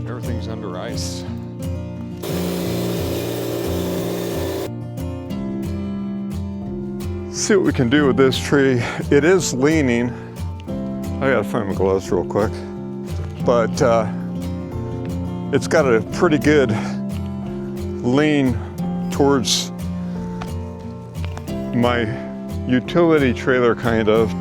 Everything's under ice. See what we can do with this tree. It is leaning. I gotta find my gloves real quick. But it's got a pretty good lean towards my utility trailer, kind of.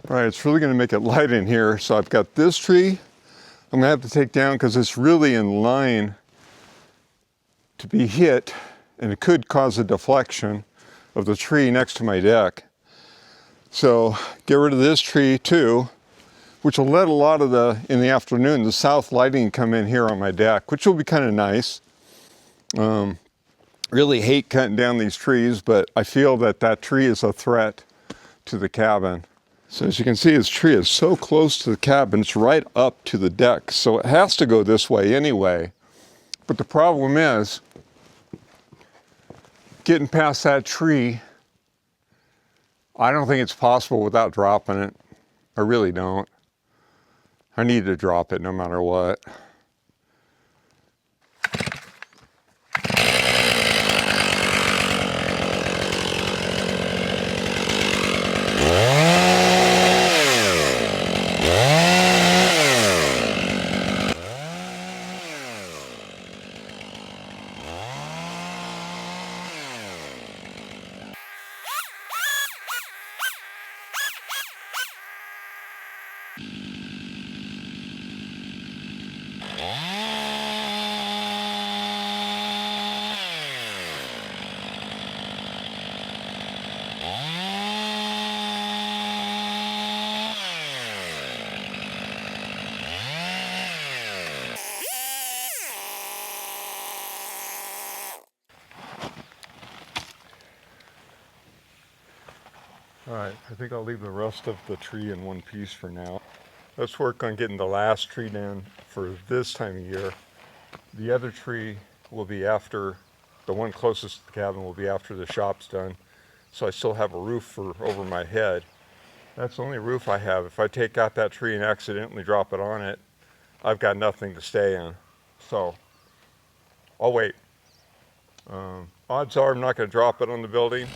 All right, it's really gonna make it light in here. So I've got this tree I'm gonna have to take down because it's really in line to be hit, and it could cause a deflection of the tree next to my deck. So get rid of this tree too, which will let a lot of in the afternoon, the south lighting come in here on my deck, which will be kind of nice. Really hate cutting down these trees, but I feel that that tree is a threat to the cabin. So as you can see, this tree is so close to the cabin, it's right up to the deck. So it has to go this way anyway. But the problem is, getting past that tree, I don't think it's possible without dropping it. I really don't. I need to drop it no matter what. All right, I think I'll leave the rest of the tree in one piece for now. Let's work on getting the last tree down for this time of year. The other tree will be after, the one closest to the cabin will be after the shop's done. So I still have a roof over my head. That's the only roof I have. If I take out that tree and accidentally drop it on it, I've got nothing to stay in. So I'll wait. Odds are I'm not going to drop it on the building.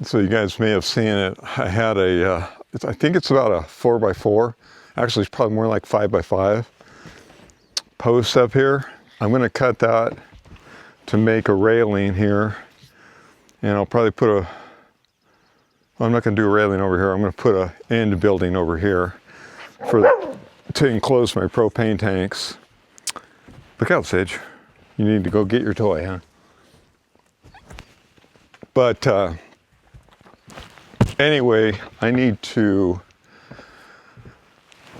So you guys may have seen it. I had I think it's about a 4x4. Actually, it's probably more like 5x5 post up here. I'm going to cut that to make a railing here. And I'll probably put well, I'm not going to do a railing over here. I'm going to put a end building over here to enclose my propane tanks. Look out, Sage. You need to go get your toy, huh? But anyway, I need to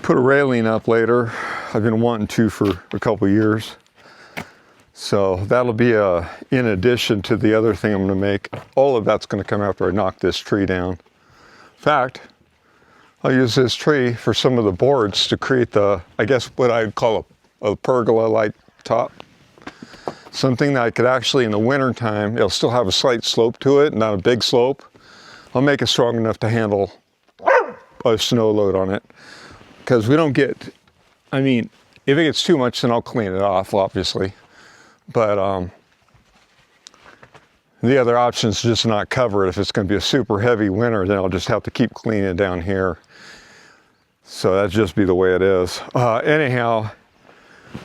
put a railing up later. I've been wanting to for a couple years. So that'll be in addition to the other thing I'm going to make. All of that's going to come after I knock this tree down. In fact, I'll use this tree for some of the boards to create I guess what I'd call a pergola-like top. Something that I could actually, in the winter time, it'll still have a slight slope to it, not a big slope. I'll make it strong enough to handle a snow load on it. Because we don't get, I mean, if it gets too much, then I'll clean it off, obviously. But the other option is just not cover it. If it's going to be a super heavy winter, then I'll just have to keep cleaning it down here. So that'd just be the way it is. Anyhow,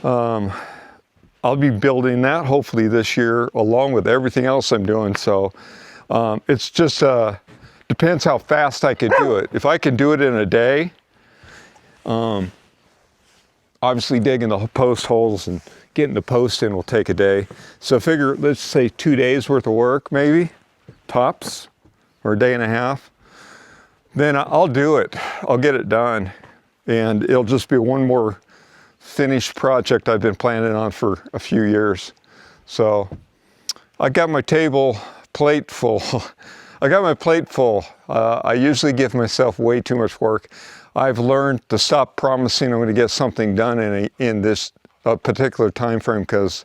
I'll be building that hopefully this year along with everything else I'm doing. So it's just depends how fast I can do it. If I can do it in a day, obviously digging the post holes and getting the post in will take a day. So figure, let's say 2 days worth of work, maybe, tops, or a day and a half. Then I'll do it. I'll get it done. And it'll just be one more finished project I've been planning on for a few years. So I got my plate full. I got my plate full. I usually give myself way too much work. I've learned to stop promising I'm going to get something done in this particular time frame because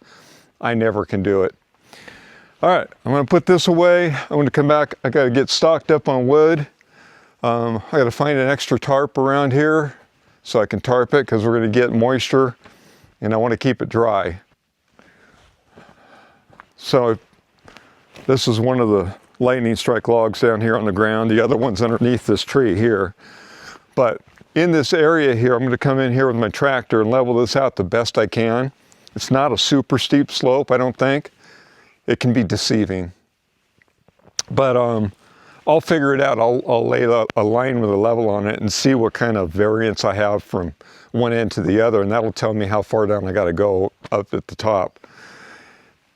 I never can do it. All right, I'm going to put this away. I'm going to come back. I got to get stocked up on wood. I got to find an extra tarp around here so I can tarp it because we're going to get moisture and I want to keep it dry. So this is one of the lightning strike logs down here on the ground. The other one's underneath this tree here. But in this area here, I'm going to come in here with my tractor and level this out the best I can. It's not a super steep slope, I don't think. It can be deceiving. But I'll figure it out. I'll lay a line with a level on it and see what kind of variance I have from one end to the other, and that'll tell me how far down I got to go up at the top.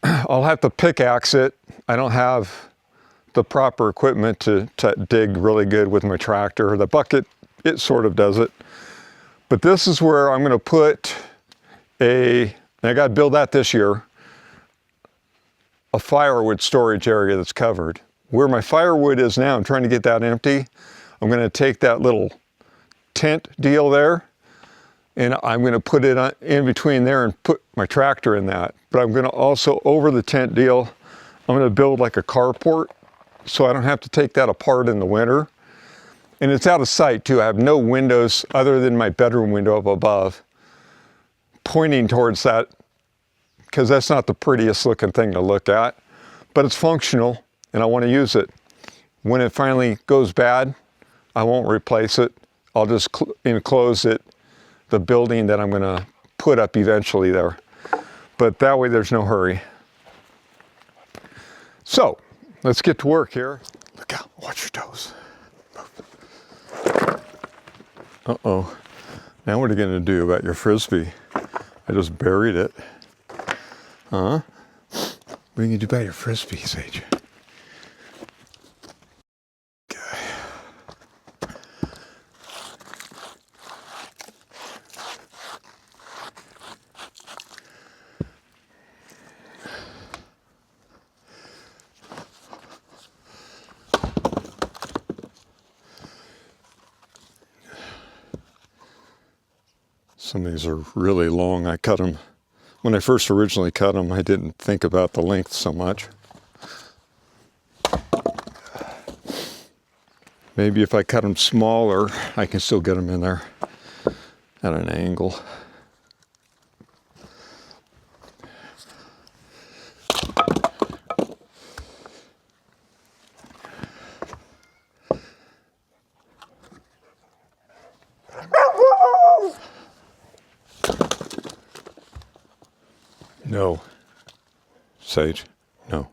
I'll have to pickaxe it. I don't have the proper equipment to dig really good with my tractor. The bucket, it sort of does it. But this is where I'm going to put I got to build that this year, a firewood storage area that's covered. Where my firewood is now, I'm trying to get that empty. I'm going to take that little tent deal there and I'm going to put it in between there and put my tractor in that. But I'm going to also, over the tent deal, I'm going to build like a carport so I don't have to take that apart in the winter. And it's out of sight too. I have no windows other than my bedroom window up above pointing towards that because that's not the prettiest looking thing to look at, but it's functional and I want to use it. When it finally goes bad, I won't replace it. I'll just enclose it, the building that I'm going to put up eventually there. But that way there's no hurry. So let's get to work here. Look out, watch your toes. Uh-oh. Now what are you going to do about your Frisbee? I just buried it. Huh? What are you going to do about your Frisbee, Sage? Okay. Some of these are really long. I cut them. When I first originally cut them, I didn't think about the length so much. Maybe if I cut them smaller, I can still get them in there at an angle. No. Sage, no.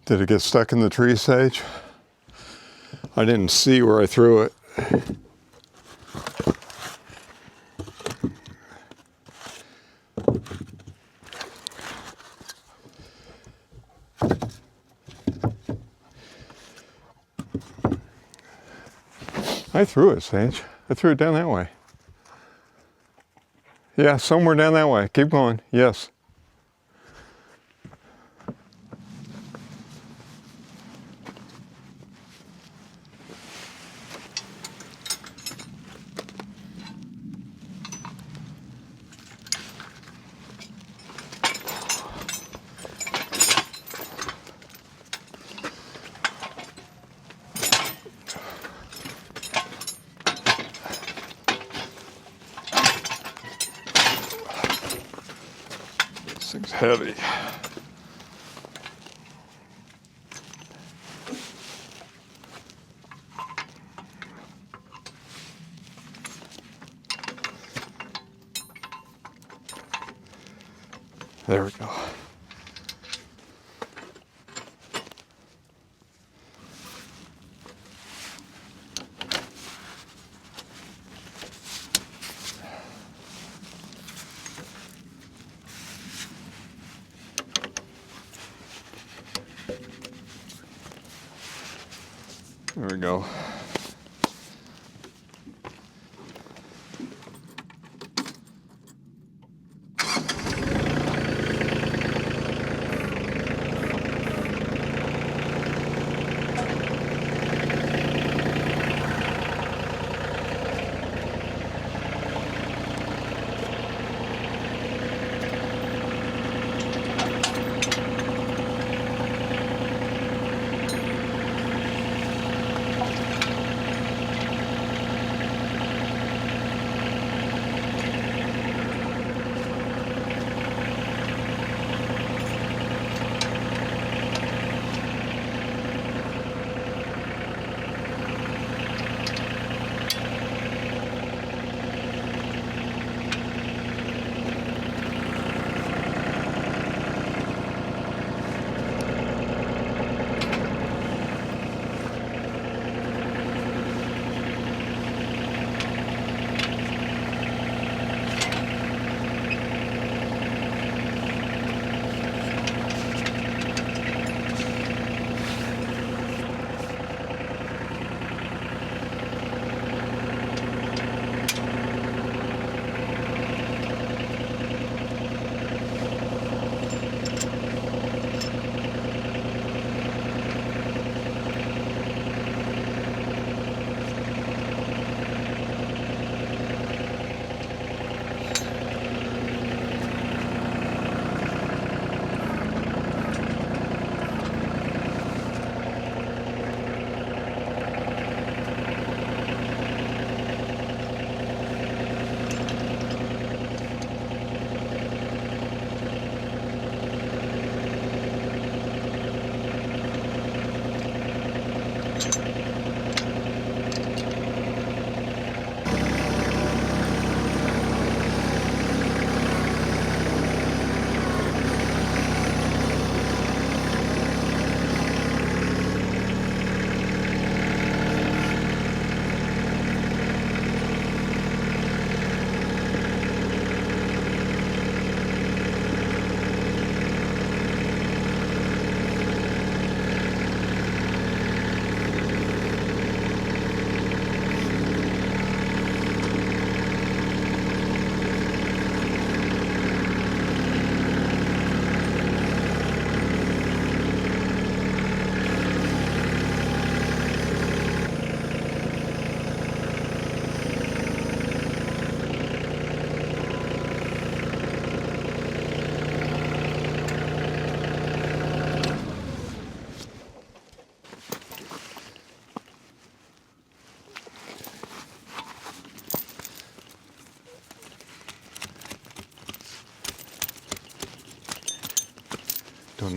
Did it get stuck in the tree, Sage? I didn't see where I threw it. I threw it, Sage. I threw it down that way. Yeah, somewhere down that way. Keep going. Yes. This thing's heavy. There we go. There we go.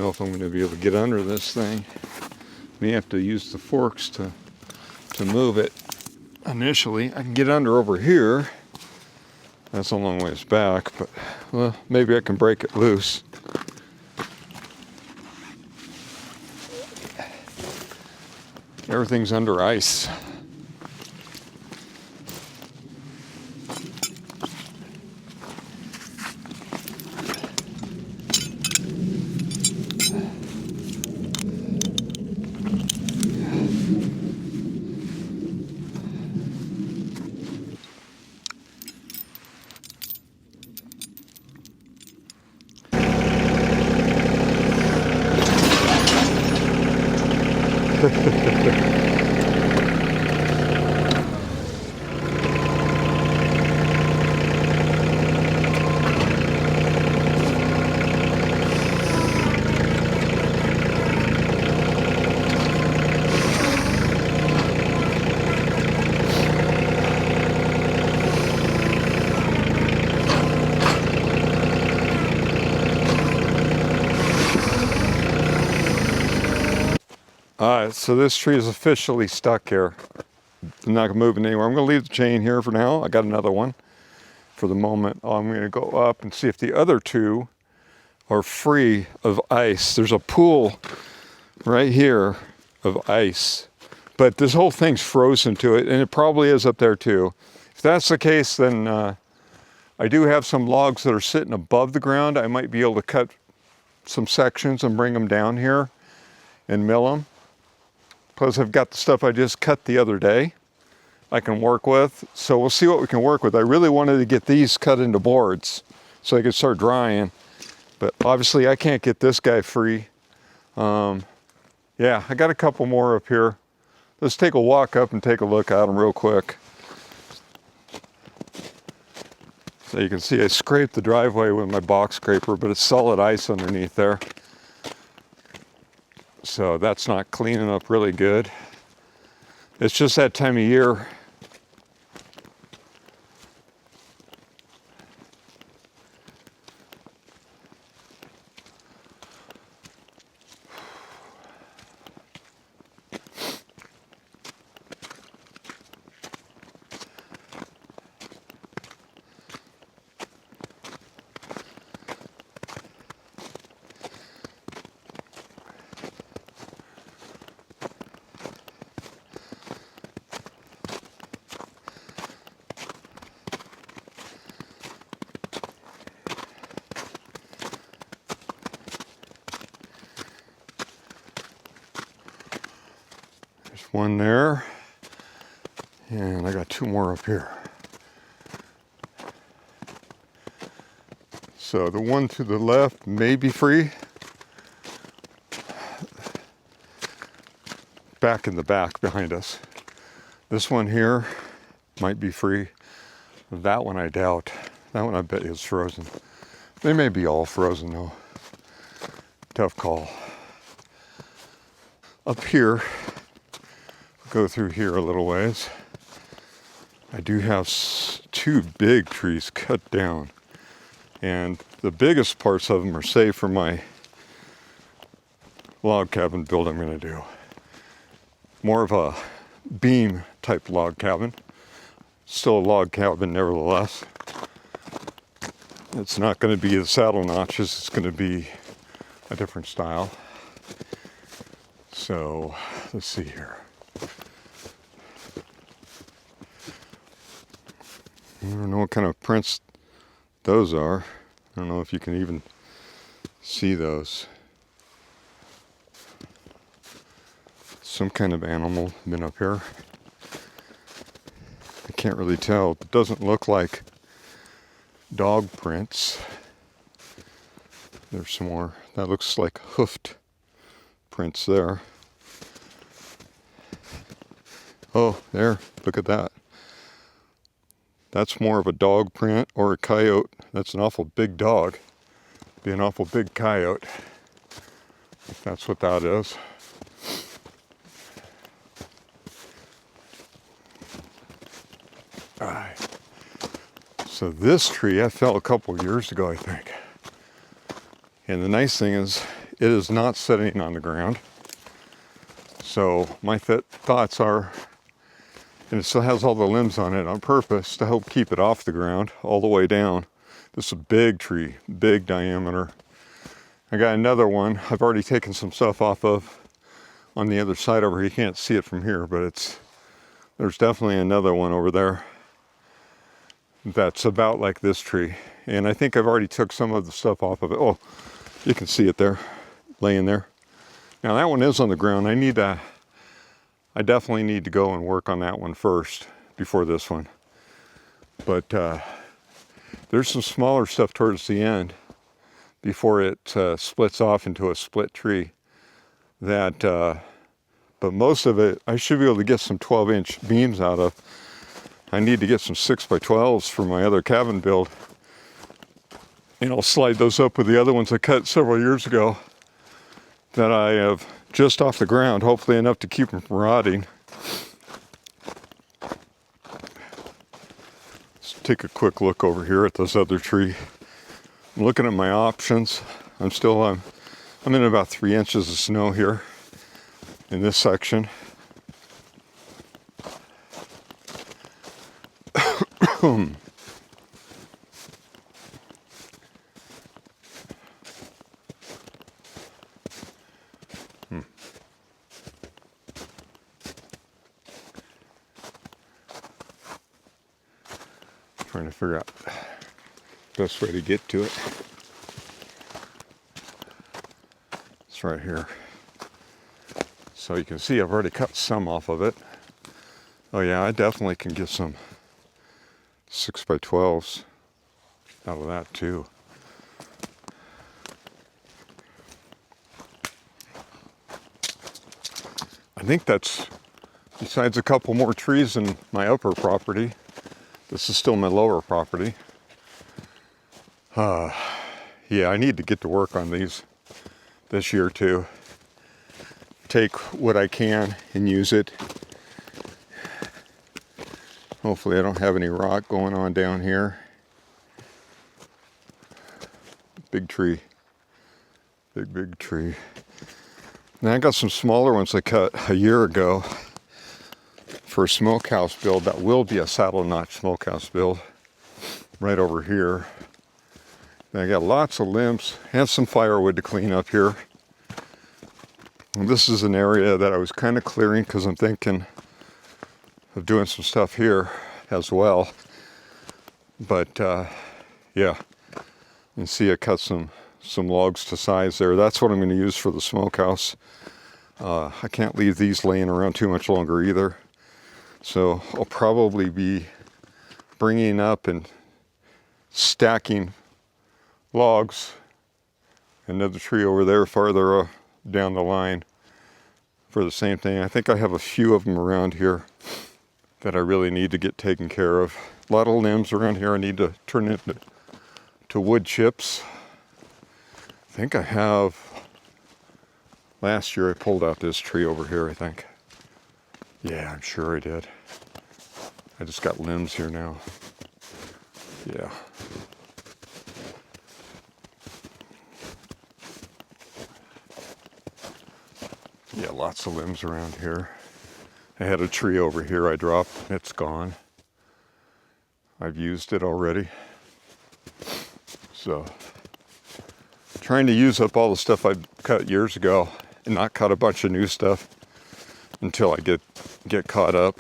know if I'm going to be able to get under this thing. May have to use the forks to move it. Initially, I can get under over here. That's a long ways back, but well, maybe I can break it loose. Everything's under ice. Alright, so this tree is officially stuck here. I'm not moving anywhere. I'm going to leave the chain here for now. I got another one for the moment. I'm going to go up and see if the other two are free of ice. There's a pool right here of ice, but this whole thing's frozen to it, and it probably is up there too. If that's the case, then I do have some logs that are sitting above the ground. I might be able to cut some sections and bring them down here and mill them. Plus I've got the stuff I just cut the other day I can work with. So we'll see what we can work with. I really wanted to get these cut into boards so they could start drying. But obviously I can't get this guy free. Yeah, I got a couple more up here. Let's take a walk up and take a look at them real quick. So you can see I scraped the driveway with my box scraper, but it's solid ice underneath there. So that's not cleaning up really good. It's just that time of year. One there, and I got two more up here. So the one to the left may be free. Back in the back behind us. This one here might be free. That one I doubt. That one I bet is frozen. They may be all frozen though. Tough call. Up here, go through here a little ways. I do have two big trees cut down, and the biggest parts of them are saved for my log cabin build I'm going to do. More of a beam type log cabin. Still a log cabin nevertheless. It's not going to be the saddle notches, it's going to be a different style. So let's see here. I don't know what kind of prints those are. I don't know if you can even see those. Some kind of animal been up here. I can't really tell. It doesn't look like dog prints. There's some more. That looks like hoofed prints there. Oh, there. Look at that. That's more of a dog print or a coyote. That's an awful big dog. Be an awful big coyote, if that's what that is. All right. So this tree I fell a couple years ago, I think. And the nice thing is it is not sitting on the ground. So my thoughts are, and it still has all the limbs on it on purpose to help keep it off the ground all the way down. This is a big tree, big diameter. I got another one I've already taken some stuff off of on the other side over here. You can't see it from here, but there's definitely another one over there that's about like this tree. And I think I've already took some of the stuff off of it. Oh, you can see it there, laying there. Now that one is on the ground. I definitely need to go and work on that one first before this one. But there's some smaller stuff towards the end before it splits off into a split tree. But most of it, I should be able to get some 12-inch beams out of. I need to get some 6x12s for my other cabin build. And I'll slide those up with the other ones I cut several years ago that I have just off the ground, hopefully enough to keep them from rotting. Let's take a quick look over here at this other tree. I'm looking at my options. I'm in about 3 inches of snow here in this section. Trying to figure out the best way to get to it. It's right here. So you can see I've already cut some off of it. Oh yeah, I definitely can get some 6x12s out of that too. I think that's, besides a couple more trees in my upper property, this is still my lower property. Yeah, I need to get to work on these this year too. Take what I can and use it. Hopefully I don't have any rot going on down here. Big tree. Big tree. Now I got some smaller ones I cut a year ago for a smokehouse build. That will be a saddle notch smokehouse build right over here. And I got lots of limbs and some firewood to clean up here. And this is an area that I was kind of clearing because I'm thinking of doing some stuff here as well. But yeah, you can see I cut some logs to size there. That's what I'm going to use for the smokehouse. I can't leave these laying around too much longer either. So I'll probably be bringing up and stacking logs. Another tree over there farther down the line for the same thing. I think I have a few of them around here that I really need to get taken care of. A lot of limbs around here I need to turn into wood chips. I think I have, last year I pulled out this tree over here, I think. Yeah, I'm sure I did. I just got limbs here now. Yeah. Yeah, lots of limbs around here. I had a tree over here I dropped. It's gone. I've used it already. So, trying to use up all the stuff I cut years ago and not cut a bunch of new stuff until I get caught up.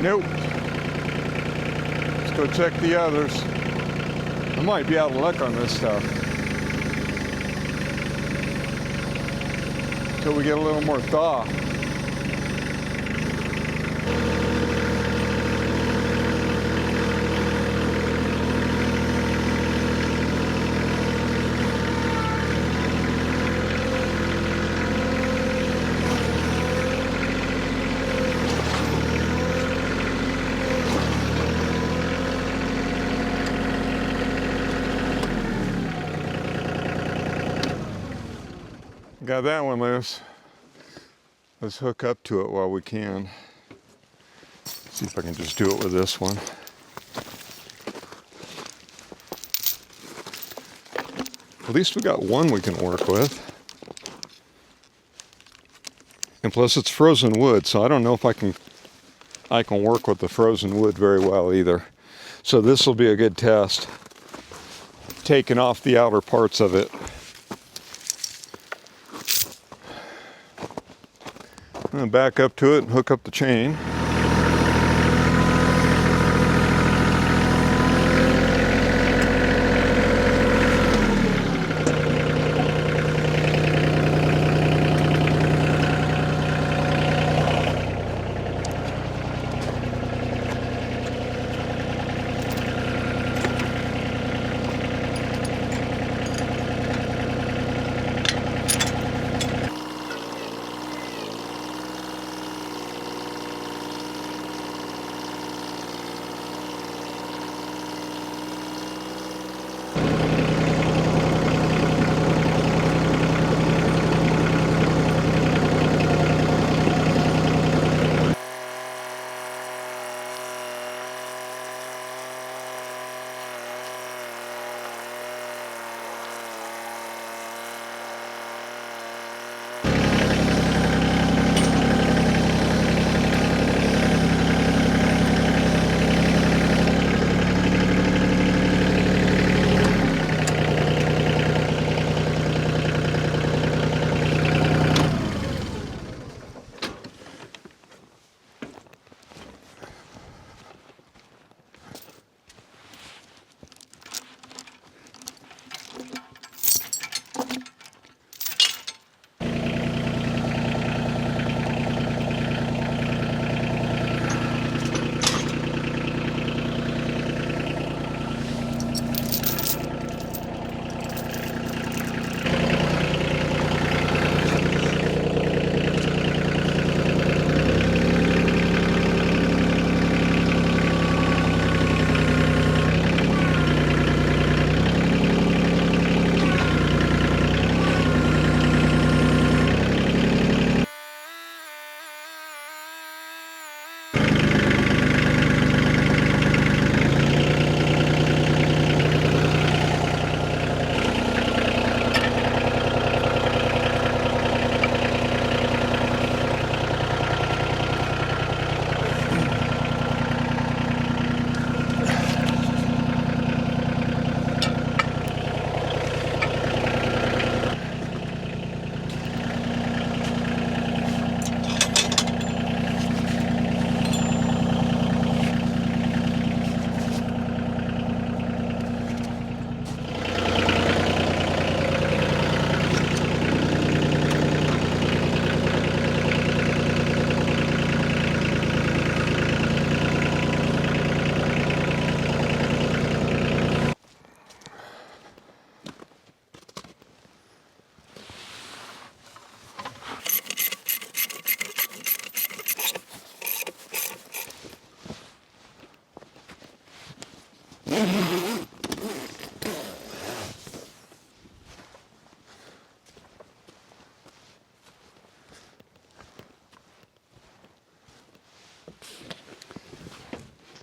Nope. Let's go check the others. I might be out of luck on this stuff. Until we get a little more thaw. Got that one loose. Let's hook up to it while we can. See if I can just do it with this one. At least we got one we can work with. And plus it's frozen wood, so I don't know if I can work with the frozen wood very well either. So this will be a good test. Taking off the outer parts of it. I'm going to back up to it and hook up the chain.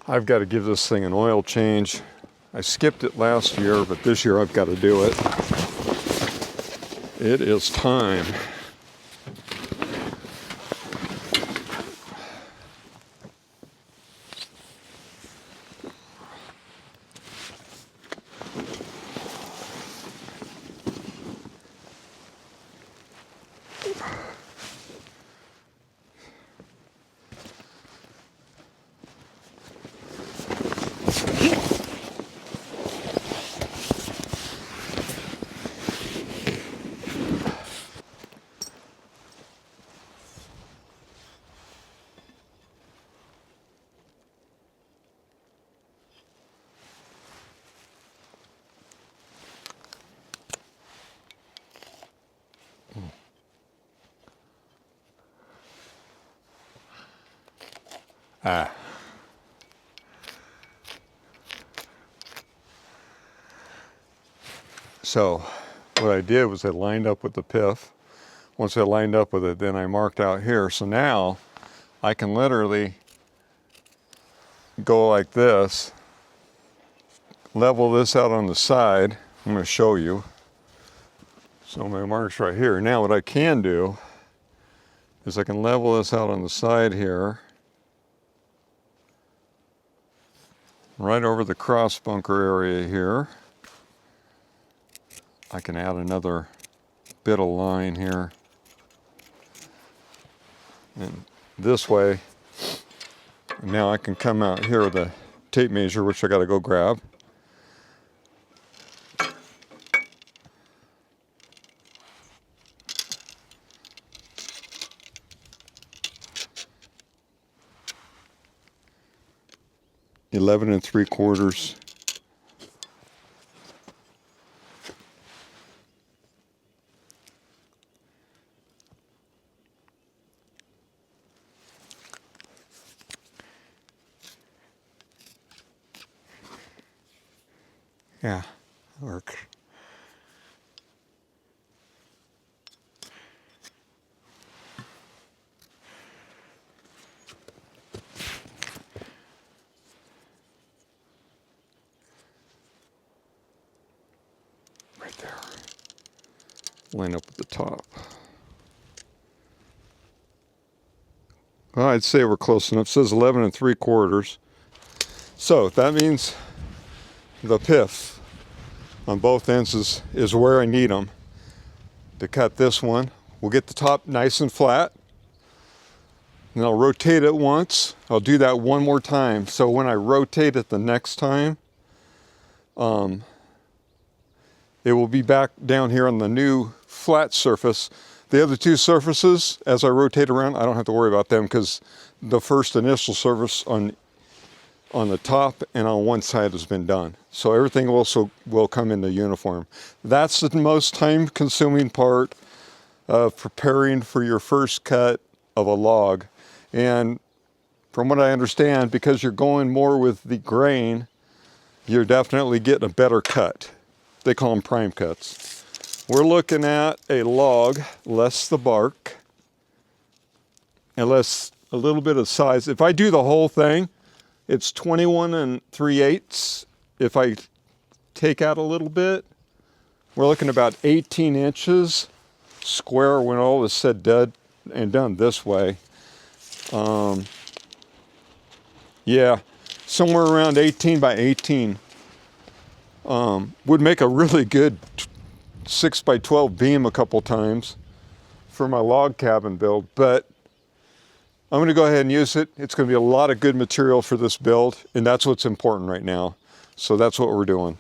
I've got to give this thing an oil change. I skipped it last year, but this year I've got to do it. It is time. So what I did was I lined up with the pith, once I lined up with it, then I marked out here. So now I can literally go like this, level this out on the side. I'm going to show you. So my mark's right here. Now what I can do is I can level this out on the side here, right over the cross bunker area here. I can add another bit of line here. And this way, now I can come out here with a tape measure, which I got to go grab. $11 3/4. Yeah, that works. Right there. Line up at the top. Well, I'd say we're close enough. It says 11 3/4. So that means the pith on both ends is where I need them to cut this one. We'll get the top nice and flat. And I'll rotate it once. I'll do that one more time. So when I rotate it the next time, it will be back down here on the new flat surface. The other two surfaces, as I rotate around, I don't have to worry about them because the first initial surface on the top and on one side has been done. So everything also will come into uniform. That's the most time-consuming part of preparing for your first cut of a log. And from what I understand, because you're going more with the grain, you're definitely getting a better cut. They call them prime cuts. We're looking at a log, less the bark, and less a little bit of size. If I do the whole thing, it's 21 3/8. If I take out a little bit, we're looking about 18 inches square when all is said and done this way. Yeah, somewhere around 18 by 18 would make a really good 6 by 12 beam a couple times for my log cabin build, but I'm going to go ahead and use it. It's going to be a lot of good material for this build, and that's what's important right now. So that's what we're doing.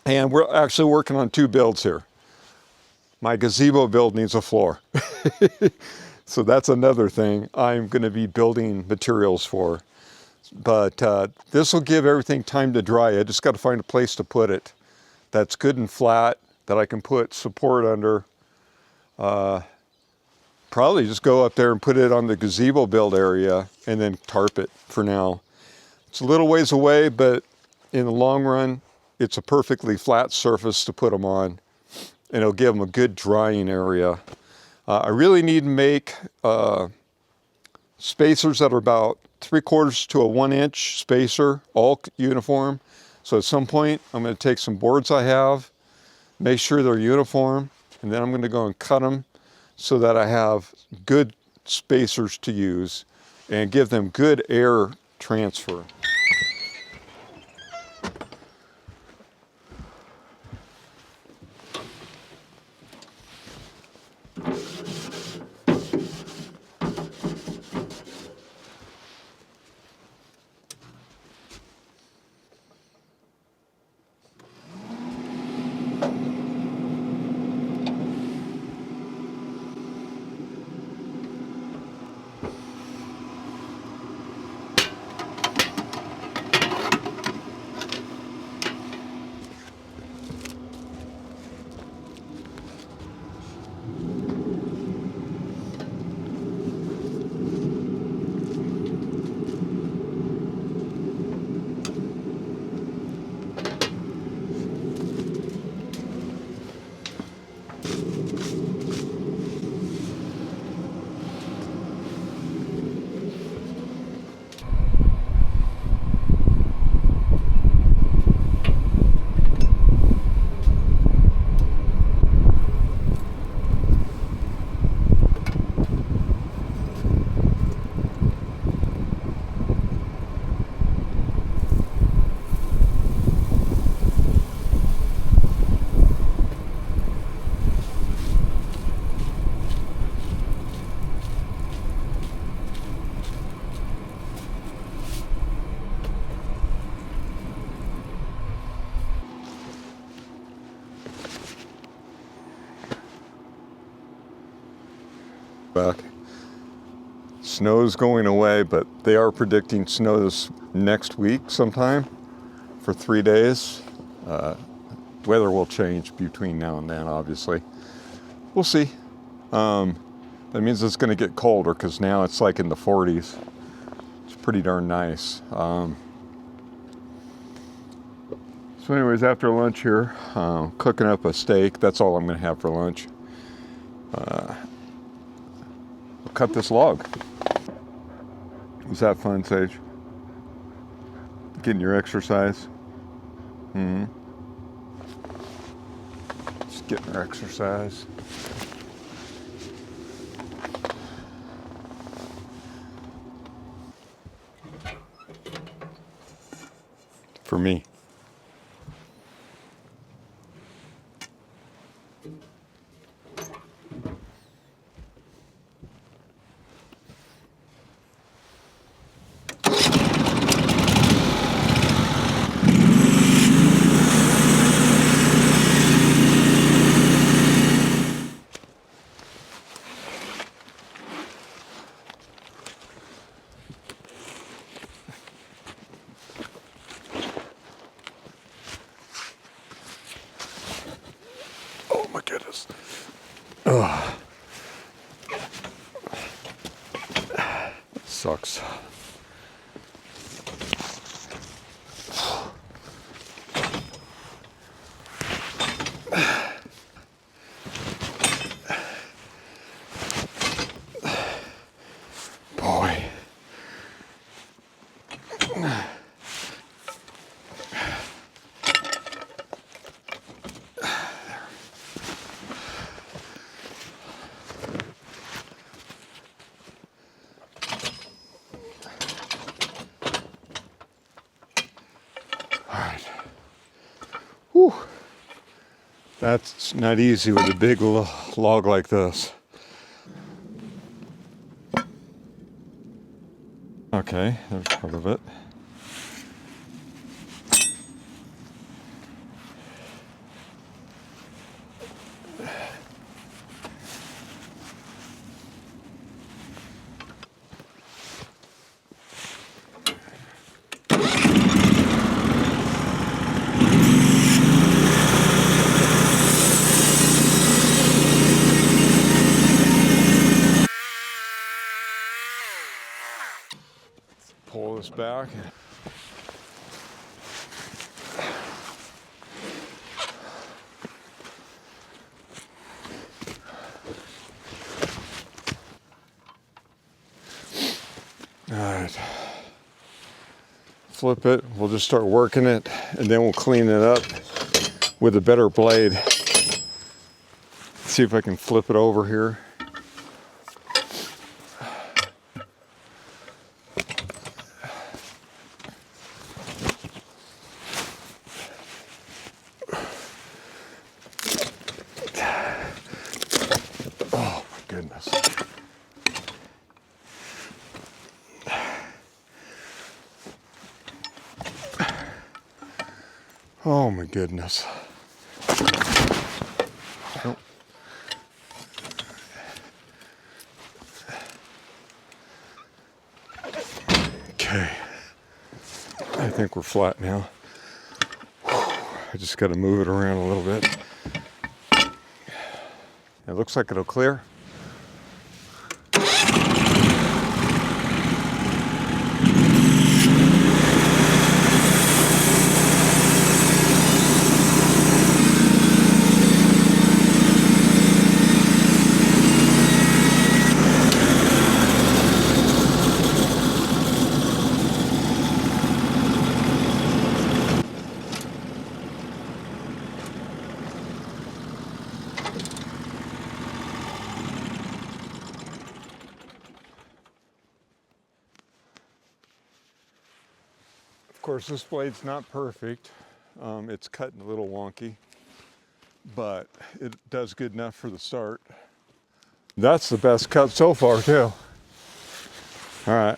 And we're actually working on two builds here. My gazebo build needs a floor. So that's another thing I'm going to be building materials for. But this will give everything time to dry. I just got to find a place to put it that's good and flat, that I can put support under. Probably just go up there and put it on the gazebo build area and then tarp it for now. It's a little ways away, but in the long run, it's a perfectly flat surface to put them on, and it'll give them a good drying area. I really need to make spacers that are about 3/4 to a 1 inch spacer, all uniform. So at some point, I'm going to take some boards I have, make sure they're uniform, and then I'm going to go and cut them so that I have good spacers to use and give them good air transfer. snow's going away, but they are predicting snow this next week sometime for 3 days. Weather will change between now and then, obviously. We'll see. That means it's going to get colder because now it's like in the 40s. It's pretty darn nice. So anyways, after lunch here, cooking up a steak. That's all I'm going to have for lunch. I'll cut this log. Was that fun, Sage? Getting your exercise? Just getting her exercise. For me. Oh my goodness. Ugh. Sucks. Boy. Whew. That's not easy with a big log like this. Okay, there's part of it. Pull this back. All right. Flip it. We'll just start working it, and then we'll clean it up with a better blade. See if I can flip it over here. Goodness. Oh my goodness. Oh. Okay. I think we're flat now. I just got to move it around a little bit. It looks like it'll clear. Of course, this blade's not perfect. It's cutting a little wonky, but it does good enough for the start. That's the best cut so far, too. All right.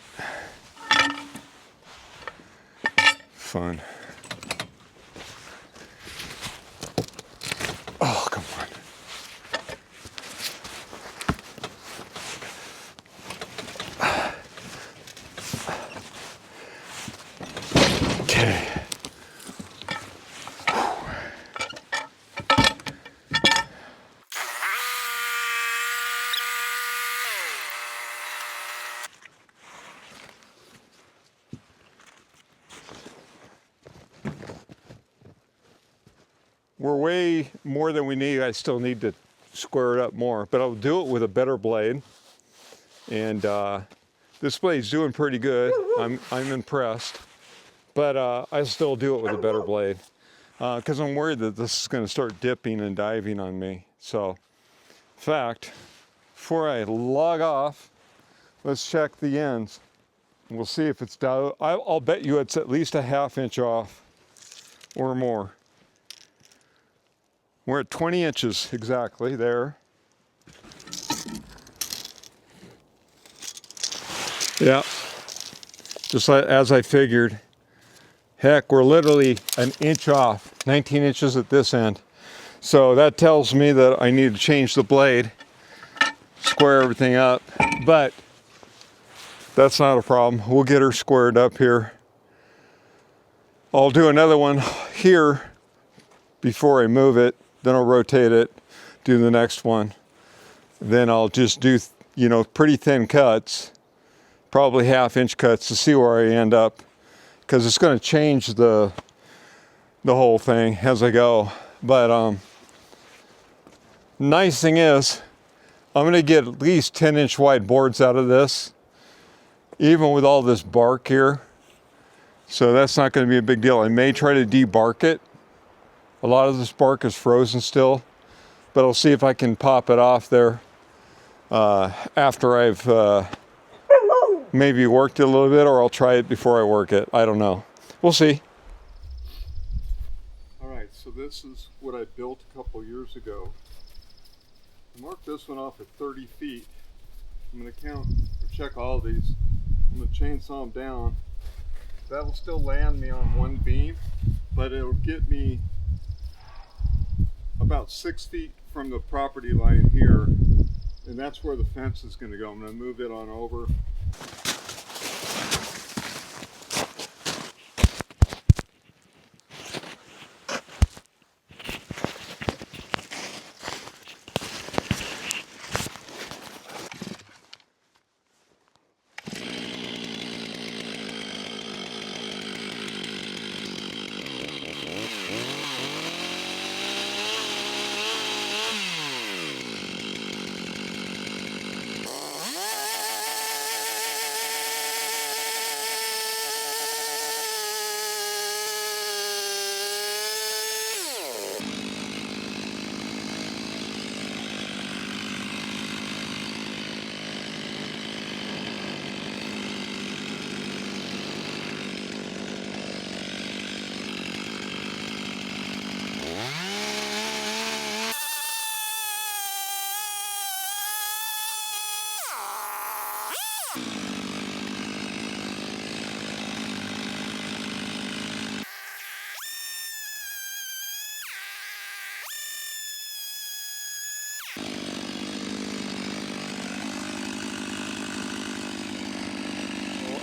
Fun. Oh, come on. we're way more than we need. I still need to square it up more, but I'll do it with a better blade. And this blade's doing pretty good. I'm impressed, but I still do it with a better blade because I'm worried that this is going to start dipping and diving on me. So, in fact, before I log off, let's check the ends. We'll see if it's down. I'll bet you it's at least a ½ inch off or more. We're at 20 inches exactly there. Yeah, just like, as I figured. Heck, we're literally an inch off, 19 inches at this end. So that tells me that I need to change the blade, square everything up, but that's not a problem. We'll get her squared up here. I'll do another one here before I move it, then I'll rotate it, do the next one. Then I'll just do, you know, pretty thin cuts, probably ½ inch cuts to see where I end up, because it's going to change the whole thing as I go. But nice thing is, I'm going to get at least 10-inch wide boards out of this, even with all this bark here. So that's not going to be a big deal. I may try to debark it. A lot of this bark is frozen still, but I'll see if I can pop it off there after I've maybe worked it a little bit, or I'll try it before I work it. I don't know. We'll see. All right, so this is what I built a couple years ago. I marked this one off at 30 feet. I'm going to count or check all these. I'm going to chainsaw them down. That'll still land me on one beam, but it'll get me about 6 feet from the property line here, and that's where the fence is going to go. I'm going to move it on over.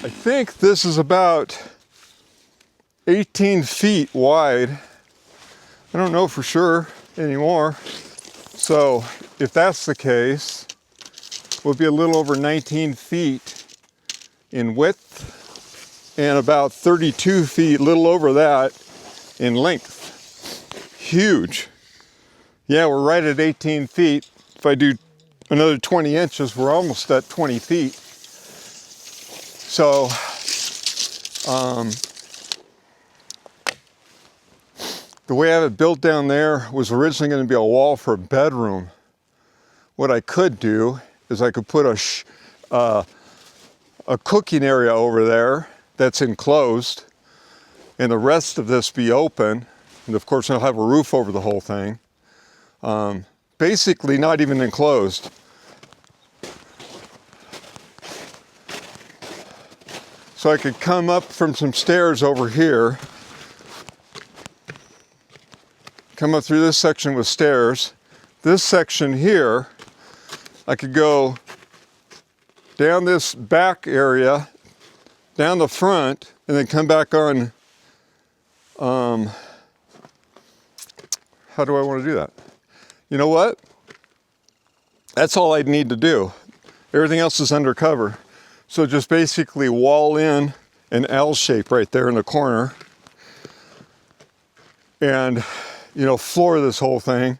I think this is about 18 feet wide. I don't know for sure anymore. So if that's the case, we'll be a little over 19 feet in width and about 32 feet, a little over that, in length. Huge. Yeah, we're right at 18 feet. If I do another 20 inches, we're almost at 20 feet. So, the way I have it built down there was originally going to be a wall for a bedroom. What I could do is I could put a cooking area over there that's enclosed, and the rest of this be open. And of course, I'll have a roof over the whole thing. Basically, not even enclosed. So I could come up from some stairs over here, come up through this section with stairs. This section here, I could go down this back area, down the front, and then come back on. How do I want to do that? You know what? That's all I'd need to do. Everything else is undercover. So just basically wall in an L shape right there in the corner. And floor this whole thing.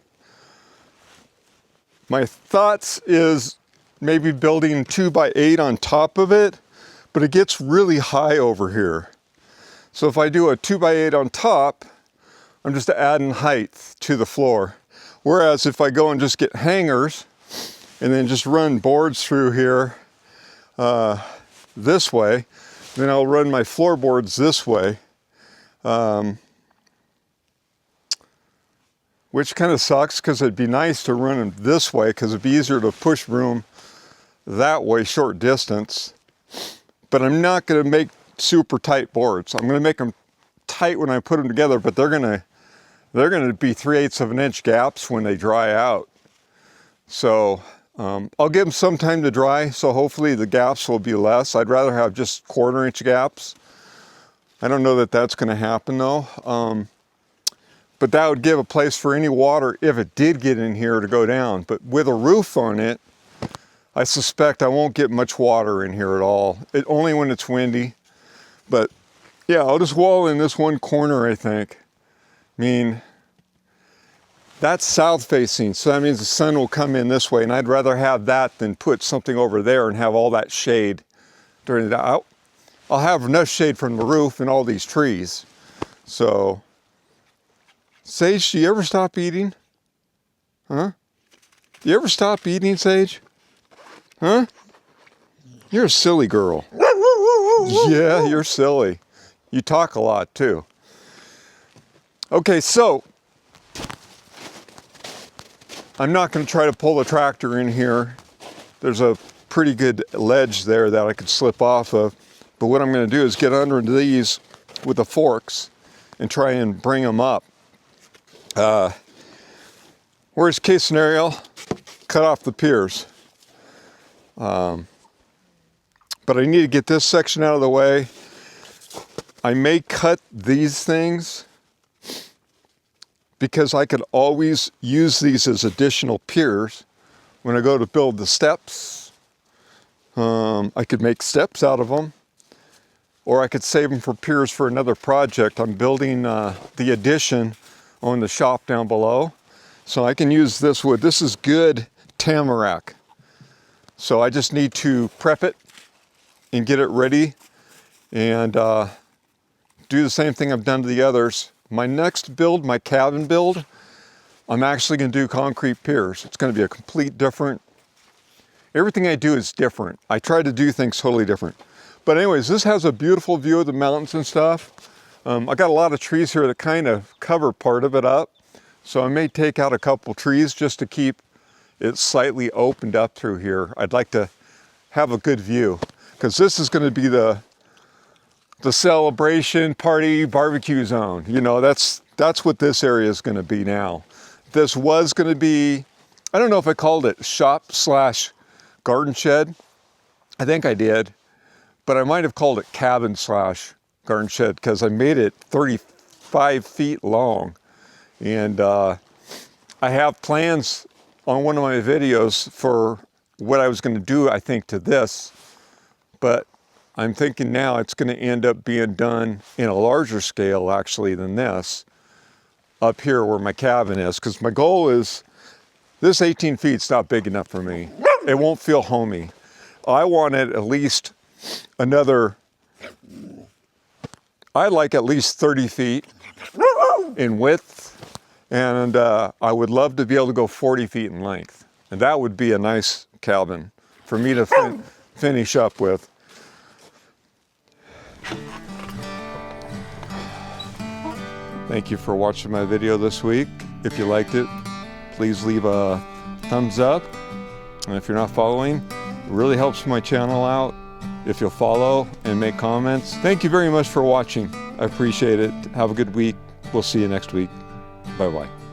My thoughts is maybe building 2x8 on top of it, but it gets really high over here. So if I do a 2x8 on top, I'm just adding height to the floor. Whereas if I go and just get hangers and then just run boards through here this way, then I'll run my floorboards this way. Which kind of sucks because it'd be nice to run them this way because it'd be easier to push broom that way, short distance. But I'm not going to make super tight boards. I'm going to make them tight when I put them together, but they're going to be 3/8 of an inch gaps when they dry out. So I'll give them some time to dry, so hopefully the gaps will be less. I'd rather have just 1/4 inch gaps. I don't know that that's going to happen though. But that would give a place for any water, if it did get in here, to go down. But with a roof on it, I suspect I won't get much water in here at all. Only when it's windy. But yeah, I'll just wall in this one corner, I think. I mean, that's south facing, so that means the sun will come in this way, and I'd rather have that than put something over there and have all that shade during the day. I'll have enough shade from the roof and all these trees. So, Sage, do you ever stop eating? Huh? Do you ever stop eating, Sage? Huh? You're a silly girl. Yeah, you're silly. You talk a lot too. Okay, so I'm not going to try to pull the tractor in here. There's a pretty good ledge there that I could slip off of. But what I'm going to do is get under these with the forks and try and bring them up. Worst case scenario, cut off the piers. But I need to get this section out of the way. I may cut these things because I could always use these as additional piers when I go to build the steps. I could make steps out of them, or I could save them for piers for another project. I'm building the addition on the shop down below, so I can use this wood. This is good tamarack, so I just need to prep it and get it ready and do the same thing I've done to the others. My next build, my cabin build, I'm actually going to do concrete piers. It's going to be a complete different, everything I do is different. I try to do things totally different. But anyways, this has a beautiful view of the mountains and stuff. I got a lot of trees here that kind of cover part of it up. So I may take out a couple trees just to keep it slightly opened up through here. I'd like to have a good view because this is going to be the celebration party barbecue zone. You know, that's what this area is going to be now. This was going to be, I don't know if I called it shop/garden shed. I think I did, but I might have called it cabin/garden shed because I made it 35 feet long. And I have plans on one of my videos for what I was going to do, I think, to this, but I'm thinking now it's going to end up being done in a larger scale actually than this up here where my cabin is, because my goal is this 18 feet's not big enough for me. It won't feel homey. I want it at least another, I like at least 30 feet in width, and I would love to be able to go 40 feet in length, and that would be a nice cabin for me to finish up with. Thank you for watching my video this week. If you liked it, please leave a thumbs up. And if you're not following, it really helps my channel out if you'll follow and make comments. Thank you very much for watching. I appreciate it. Have a good week. We'll see you next week. Bye-bye.